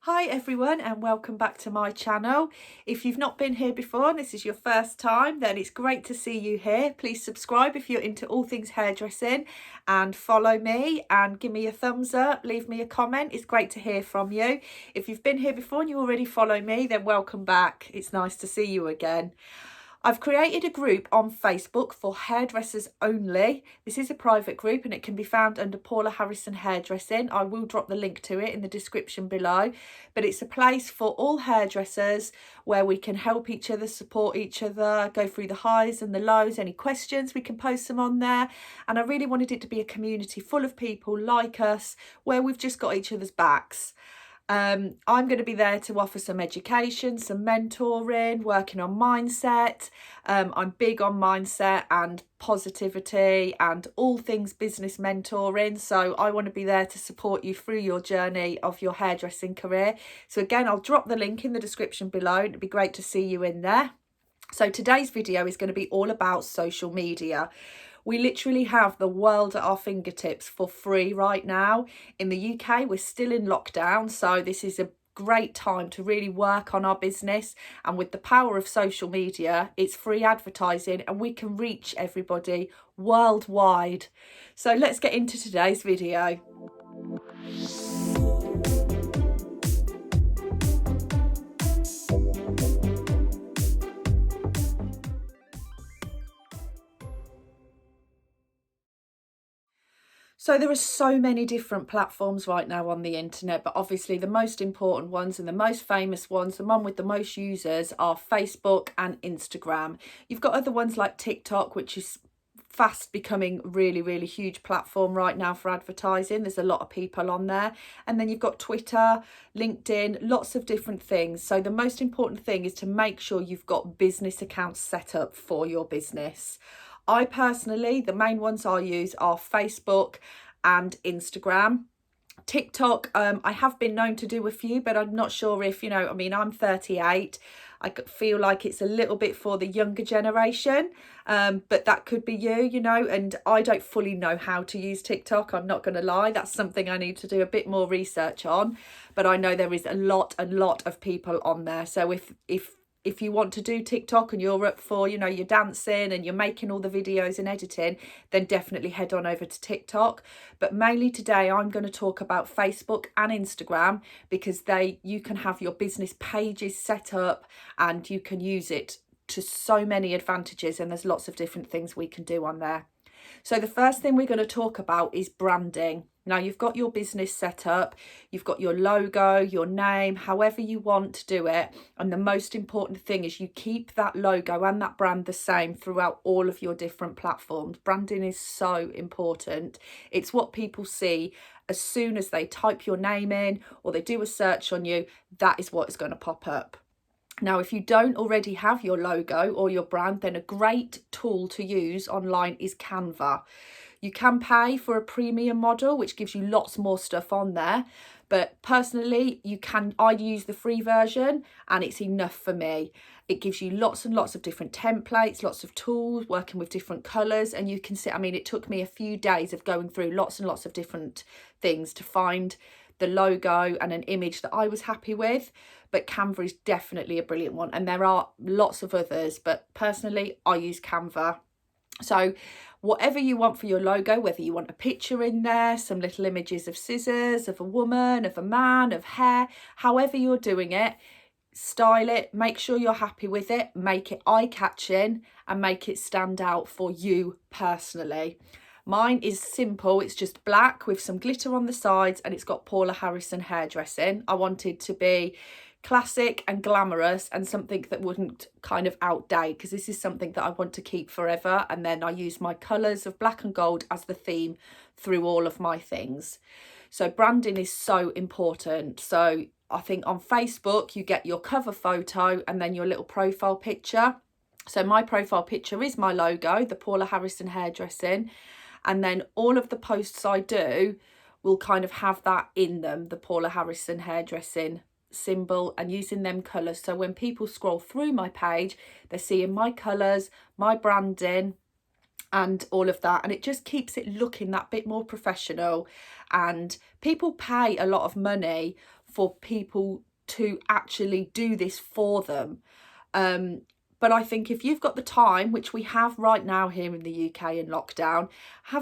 Hi everyone and welcome back to my channel. If you've not been here before and this is your first time, then it's great to see you here. Please subscribe if you're into all things hairdressing and follow me and give me a thumbs up, leave me a comment. It's great to hear from you. If you've been here before and you already follow me, then welcome back. It's nice to see you again. I've created a group on Facebook for hairdressers only. This is a private group and it can be found under Paula Harrison Hairdressing. I will drop the link to it in the description below, but it's a place for all hairdressers where we can help each other, support each other, go through the highs and the lows. Any questions, we can post them on there. And I really wanted it to be a community full of people like us where we've just got each other's backs. I'm going to be there to offer some education, some mentoring, working on mindset. I'm big on mindset and positivity and all things business mentoring. So I want to be there to support you through your journey of your hairdressing career. So again, I'll drop the link in the description below. It'd be great to see you in there. So today's video is going to be all about social media. We literally have the world at our fingertips for free right now. In the UK, we're still in lockdown, so this is a great time to really work on our business. And with the power of social media, it's free advertising and we can reach everybody worldwide. So let's get into today's video. So there are so many different platforms right now on the internet, but obviously the most important ones and the most famous ones, the one with the most users, are Facebook and Instagram. You've got other ones like TikTok, which is fast becoming really huge platform right now for advertising. There's a lot of people on there. And then you've got Twitter, LinkedIn, lots of different things. So the most important thing is to make sure you've got business accounts set up for your business. I personally, the main ones I use are Facebook and Instagram. TikTok, I have been known to do a few, but I'm not sure if, I'm 38. I feel like it's a little bit for the younger generation, but that could be you, and I don't fully know how to use TikTok. I'm not going to lie. That's something I need to do a bit more research on, but I know there is a lot of people on there. So if you want to do TikTok and you're up for, you're dancing and you're making all the videos and editing, then definitely head on over to TikTok. But mainly today, I'm going to talk about Facebook and Instagram because you can have your business pages set up and you can use it to so many advantages. And there's lots of different things we can do on there. So the first thing we're going to talk about is branding. Now you've got your business set up, you've got your logo, your name, however you want to do it. And the most important thing is you keep that logo and that brand the same throughout all of your different platforms. Branding is so important. It's what people see as soon as they type your name in or they do a search on you. That is what is going to pop up. Now, if you don't already have your logo or your brand, then a great tool to use online is Canva. You can pay for a premium model, which gives you lots more stuff on there. But personally, I use the free version and it's enough for me. It gives you lots and lots of different templates, lots of tools, working with different colours. And you can see, it took me a few days of going through lots and lots of different things to find the logo and an image that I was happy with. But Canva is definitely a brilliant one. And there are lots of others, but personally, I use Canva. So whatever you want for your logo, whether you want a picture in there, some little images of scissors, of a woman, of a man, of hair, however you're doing it, style it, make sure you're happy with it, make it eye-catching and make it stand out for you personally. Mine is simple. It's just black with some glitter on the sides and it's got Paula Harrison Hairdressing. I wanted to be classic and glamorous and something that wouldn't kind of outdate because this is something that I want to keep forever. And then I use my colours of black and gold as the theme through all of my things. So branding is so important. So I think on Facebook, you get your cover photo and then your little profile picture. So my profile picture is my logo, the Paula Harrison Hairdressing. And then all of the posts I do will kind of have that in them, the Paula Harrison Hairdressing symbol and using them colours. So when people scroll through my page, they're seeing my colours, my branding and all of that. And it just keeps it looking that bit more professional. And people pay a lot of money for people to actually do this for them. But I think if you've got the time, which we have right now here in the UK in lockdown,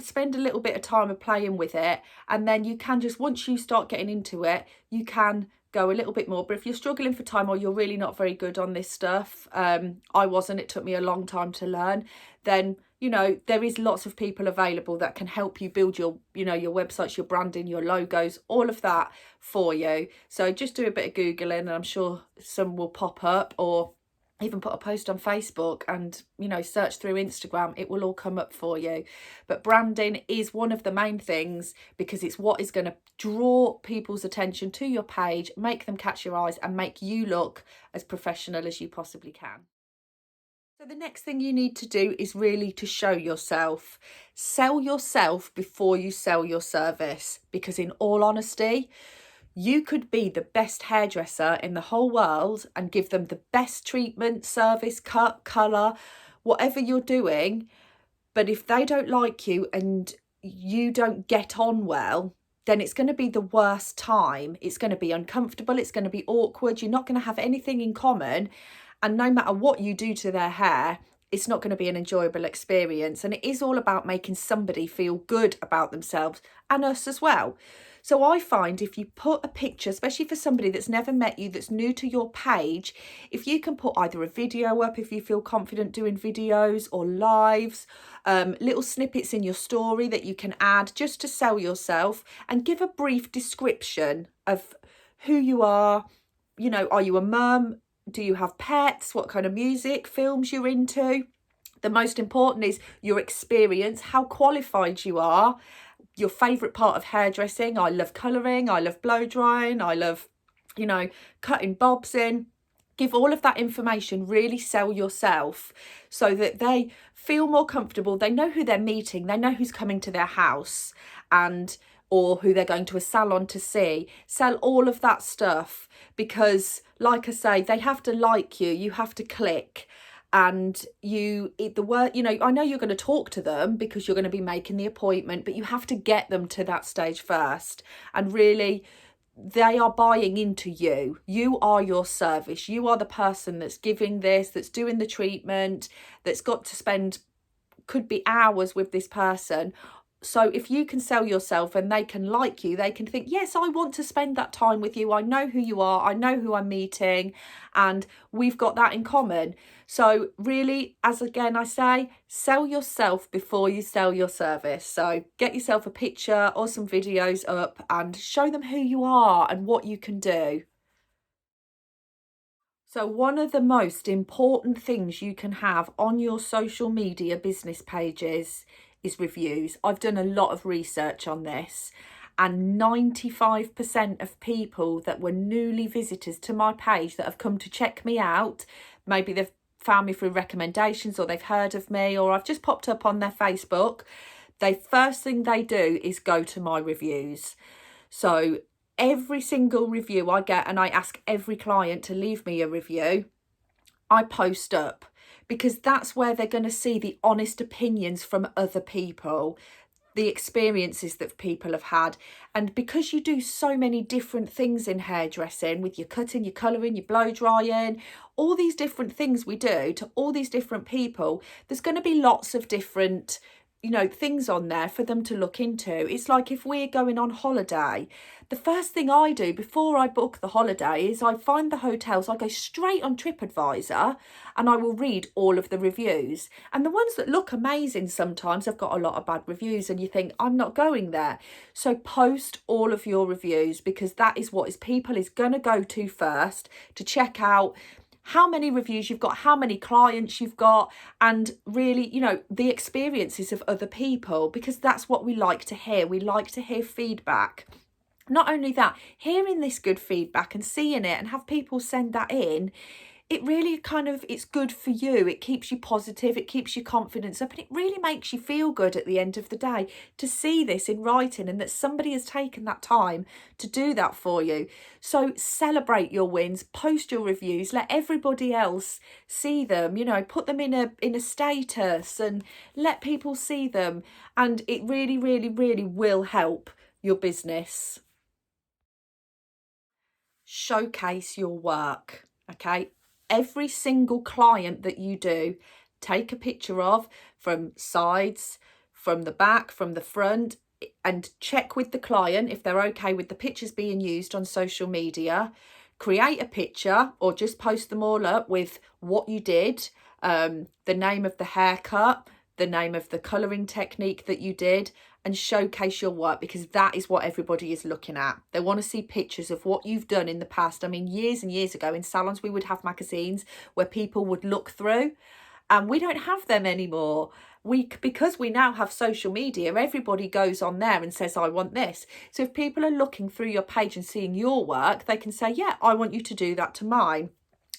spend a little bit of time of playing with it, and then you can just, once you start getting into it, you can go a little bit more. But if you're struggling for time, or you're really not very good on this stuff, I wasn't, it took me a long time to learn, then there is lots of people available that can help you build your your websites, your branding, your logos, all of that for you. So just do a bit of Googling and I'm sure some will pop up, or even put a post on Facebook and search through Instagram, it will all come up for you. But branding is one of the main things, because it's what is going to draw people's attention to your page, make them catch your eyes, and make you look as professional as you possibly can. So the next thing you need to do is really to show yourself. Sell yourself before you sell your service, because in all honesty, you could be the best hairdresser in the whole world and give them the best treatment, service, cut, colour, whatever you're doing. But if they don't like you and you don't get on well, then it's going to be the worst time. It's going to be uncomfortable. It's going to be awkward. You're not going to have anything in common. And no matter what you do to their hair, it's not going to be an enjoyable experience. And it is all about making somebody feel good about themselves, and us as well. So I find if you put a picture, especially for somebody that's never met you, that's new to your page, if you can put either a video up, if you feel confident doing videos or lives, little snippets in your story that you can add just to sell yourself, and give a brief description of who you are. Are you a mum? Do you have pets? What kind of music, films you're into? The most important is your experience, how qualified you are, your favourite part of hairdressing. I love colouring, I love blow drying, I love, cutting bobs in. Give all of that information, really sell yourself so that they feel more comfortable. They know who they're meeting, they know who's coming to their house, or who they're going to a salon to see. Sell all of that stuff, because like I say, they have to like you, you have to click. And I know you're going to talk to them because you're going to be making the appointment, but you have to get them to that stage first. And really, they are buying into you. You are your service. You are the person that's giving this, that's doing the treatment, that's got to spend, could be hours with this person. So if you can sell yourself and they can like you, they can think, yes, I want to spend that time with you. I know who you are. I know who I'm meeting, and we've got that in common. So really, as again I say, sell yourself before you sell your service. So get yourself a picture or some videos up and show them who you are and what you can do. So one of the most important things you can have on your social media business pages is reviews. I've done a lot of research on this, and 95% of people that were newly visitors to my page that have come to check me out, maybe they've found me through recommendations, or they've heard of me, or I've just popped up on their Facebook, first thing they do is go to my reviews. So every single review I get, and I ask every client to leave me a review, I post up, because that's where they're going to see the honest opinions from other people, the experiences that people have had. And because you do so many different things in hairdressing, with your cutting, your colouring, your blow drying, all these different things we do to all these different people, there's going to be lots of different things on there for them to look into. It's like if we're going on holiday, the first thing I do before I book the holiday is I find the hotels. I go straight on TripAdvisor and I will read all of the reviews. And the ones that look amazing sometimes have got a lot of bad reviews, and you think, I'm not going there. So post all of your reviews, because that is what people is going to go to first to check out how many reviews you've got, how many clients you've got, and really, the experiences of other people, because that's what we like to hear. We like to hear feedback. Not only that, hearing this good feedback and seeing it and have people send that in, it really it's good for you. It keeps you positive, it keeps your confidence up, and it really makes you feel good at the end of the day to see this in writing and that somebody has taken that time to do that for you. So celebrate your wins, post your reviews, let everybody else see them, put them in a status and let people see them, and it really, really, really will help your business. showcase your work, okay? Every single client that you do, take a picture of, from sides, from the back, from the front, and check with the client if they're okay with the pictures being used on social media. Create a picture or just post them all up with what you did, the name of the haircut, the name of the colouring technique that you did, and showcase your work, because that is what everybody is looking at. They want to see pictures of what you've done in the past. I mean, years and years ago in salons, we would have magazines where people would look through, and we don't have them anymore. Because we now have social media, everybody goes on there and says, I want this. So if people are looking through your page and seeing your work, they can say, yeah, I want you to do that to mine.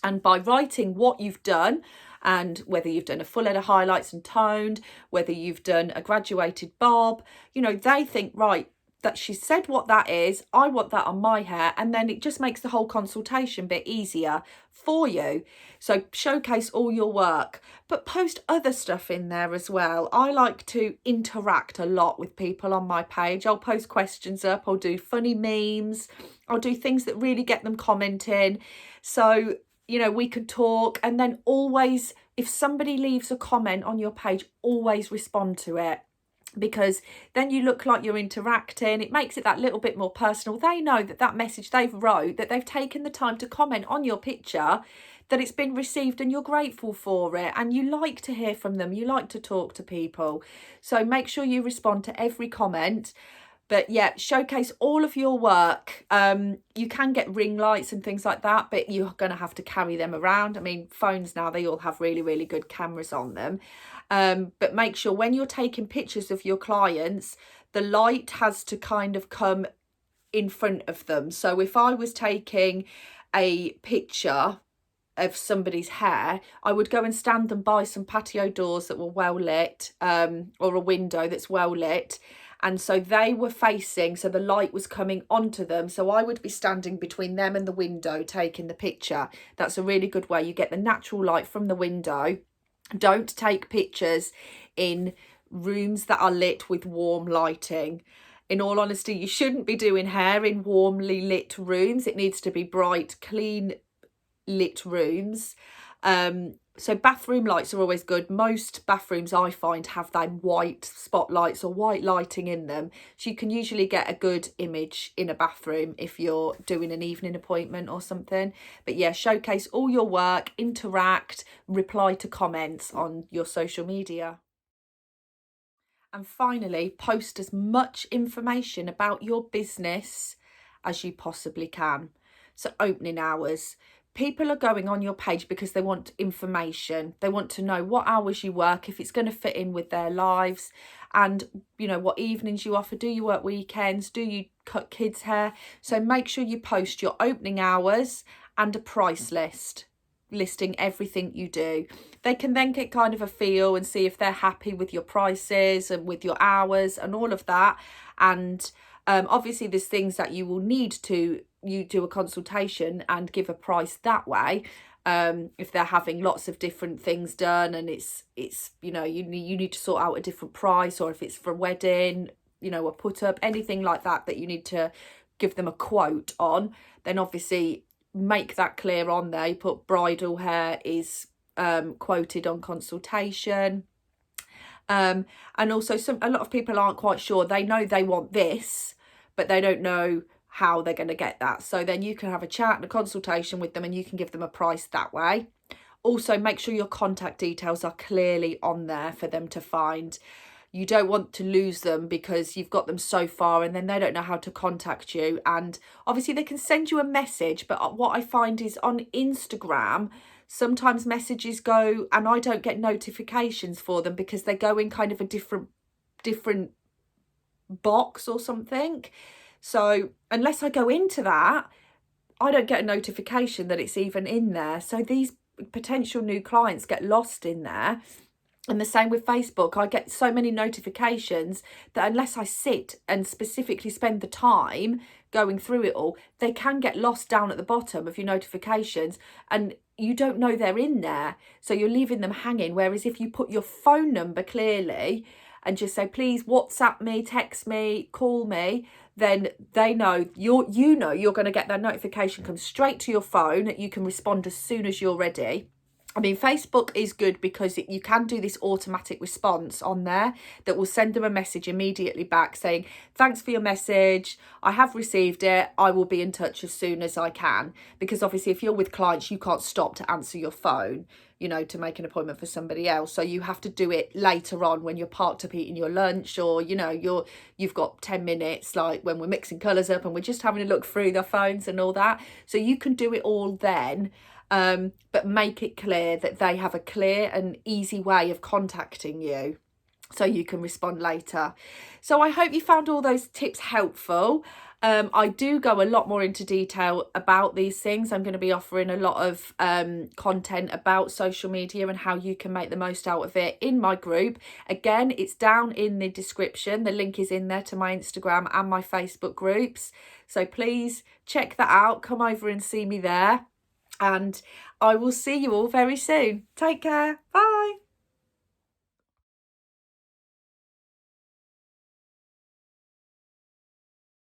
And by writing what you've done, and whether you've done a full head of highlights and toned, whether you've done a graduated bob, you know, they think, right, that she said what that is, I want that on my hair, and then it just makes the whole consultation bit easier for you. So showcase all your work, but post other stuff in there as well. I like to interact a lot with people on my page. I'll post questions up, I'll do funny memes, I'll do things that really get them commenting. So, you know, we could talk, and then always, if somebody leaves a comment on your page, always respond to it, because then you look like you're interacting. It makes it that little bit more personal. They know that that message they've wrote, that they've taken the time to comment on your picture, that it's been received and you're grateful for it, and you like to hear from them, you like to talk to people. So make sure you respond to every comment. But yeah, showcase all of your work. You can get ring lights and things like that, but you're going to have to carry them around. I mean, phones now, they all have really, really good cameras on them. But make sure when you're taking pictures of your clients, the light has to kind of come in front of them. So if I was taking a picture of somebody's hair, I would go and stand them by some patio doors that were well lit, or a window that's well lit. And so they were facing, so the light was coming onto them. So I would be standing between them and the window taking the picture. That's a really good way. You get the natural light from the window. Don't take pictures in rooms that are lit with warm lighting. In all honesty, you shouldn't be doing hair in warmly lit rooms. It needs to be bright, clean lit rooms. So bathroom lights are always good. Most bathrooms, I find, have them white spotlights or white lighting in them, so you can usually get a good image in a bathroom if you're doing an evening appointment or something. But yeah, showcase all your work, interact, reply to comments on your social media. And finally, post as much information about your business as you possibly can. So opening hours. People are going on your page because they want information. They want to know what hours you work, if it's going to fit in with their lives, and, you know, what evenings you offer. Do you work weekends? Do you cut kids' hair? So make sure you post your opening hours and a price list, listing everything you do. They can then get kind of a feel and see if they're happy with your prices and with your hours and all of that. And obviously there's things that you will need to, you do a consultation and give a price that way. If they're having lots of different things done and it's you know, you need to sort out a different price, or if it's for a wedding, you know, a put up, anything like that that you need to give them a quote on, then obviously make that clear on there. You put bridal hair is quoted on consultation. And also a lot of people aren't quite sure. They know they want this, but they don't know how they're going to get that. So then you can have a chat and a consultation with them, and you can give them a price that way. Also, make sure your contact details are clearly on there for them to find. You don't want to lose them because you've got them so far and then they don't know how to contact you. And obviously they can send you a message, but what I find is on Instagram, sometimes messages go and I don't get notifications for them because they go in kind of a different box or something. So unless I go into that, I don't get a notification that it's even in there. So these potential new clients get lost in there. And the same with Facebook. I get so many notifications that unless I sit and specifically spend the time going through it all, they can get lost down at the bottom of your notifications and you don't know they're in there. So you're leaving them hanging. Whereas if you put your phone number clearly, and just say, please WhatsApp me, text me, call me, then they know you're going to get that notification come straight to your phone. You can respond as soon as you're ready. I mean, Facebook is good because you can do this automatic response on there that will send them a message immediately back saying, thanks for your message, I have received it, I will be in touch as soon as I can. Because obviously if you're with clients, you can't stop to answer your phone, you know, to make an appointment for somebody else. So you have to do it later on when you're parked up eating your lunch, or, you know, you've got 10 minutes, like when we're mixing colours up and we're just having a look through the phones and all that. So you can do it all then. But make it clear that they have a clear and easy way of contacting you so you can respond later. So I hope you found all those tips helpful. I do go a lot more into detail about these things. I'm going to be offering a lot of content about social media and how you can make the most out of it in my group. Again, it's down in the description. The link is in there to my Instagram and my Facebook groups. So please check that out. Come over and see me there. And I will see you all very soon. Take care. Bye.